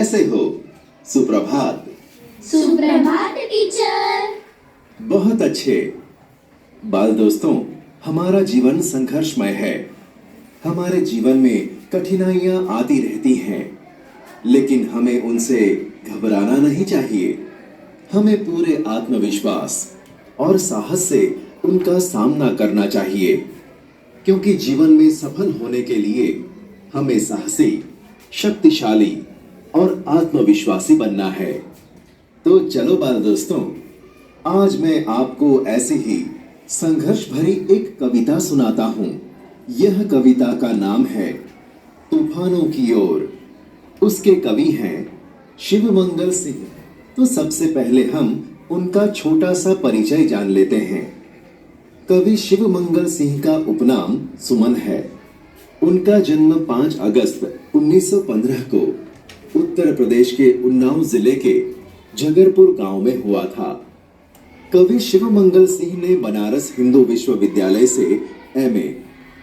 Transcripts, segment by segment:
कैसे हो? सुप्रभात। सुप्रभात टीचर। बहुत अच्छे। बाल दोस्तों, हमारा जीवन संघर्षमय है। हमारे जीवन में कठिनाइयां आती रहती हैं, लेकिन हमें उनसे घबराना नहीं चाहिए। हमें पूरे आत्मविश्वास और साहस से उनका सामना करना चाहिए, क्योंकि जीवन में सफल होने के लिए हमें साहसी, शक्तिशाली और आत्मविश्वासी बनना है। तो चलो बाल दोस्तों, आज मैं आपको ऐसी ही संघर्ष भरी एक कविता सुनाता हूं। यह कविता का नाम है तूफानों की ओर। उसके कवि हैं शिवमंगल सिंह। तो सबसे पहले हम उनका छोटा सा परिचय जान लेते हैं। कवि शिवमंगल सिंह का उपनाम सुमन है। उनका जन्म 5 अगस्त 1915 को उत्तर प्रदेश के उन्नाव जिले के जगरपुर गांव में हुआ था। कवि शिवमंगल सिंह ने बनारस हिंदू विश्वविद्यालय से एमए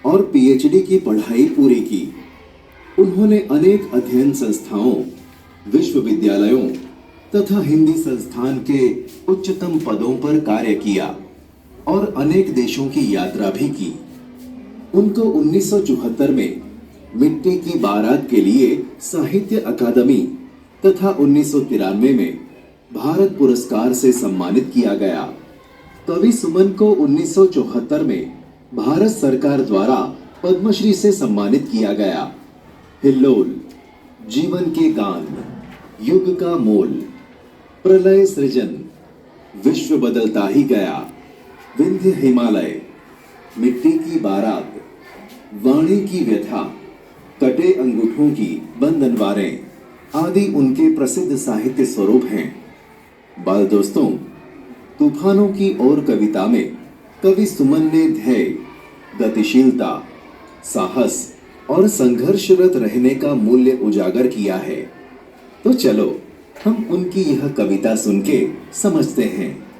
और पीएचडी की पढ़ाई पूरी की। उन्होंने अनेक अध्ययन संस्थाओं, विश्वविद्यालयों तथा हिंदी संस्थान के उच्चतम पदों पर कार्य किया और अनेक देशों की यात्रा भी की। उनको 1974 में मिट्टी की बारात के लिए साहित्य अकादमी तथा 1993 में भारत पुरस्कार से सम्मानित किया गया। कवि सुमन को 1974 में भारत सरकार द्वारा पद्मश्री से सम्मानित किया गया। हिल्लोल, जीवन के गान, युग का मोल, प्रलय सृजन, विश्व बदलता ही गया, विंध्य हिमालय, मिट्टी की बारात, वाणी की व्यथा, कटे अंगूठों की बंधनवारें आदि उनके प्रसिद्ध साहित्य स्वरूप हैं। बाल दोस्तों, तूफानों की ओर कविता में कवि सुमन ने धैर्य, गतिशीलता, साहस और संघर्षरत रहने का मूल्य उजागर किया है। तो चलो हम उनकी यह कविता सुन के समझते हैं।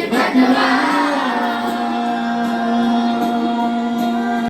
पतवार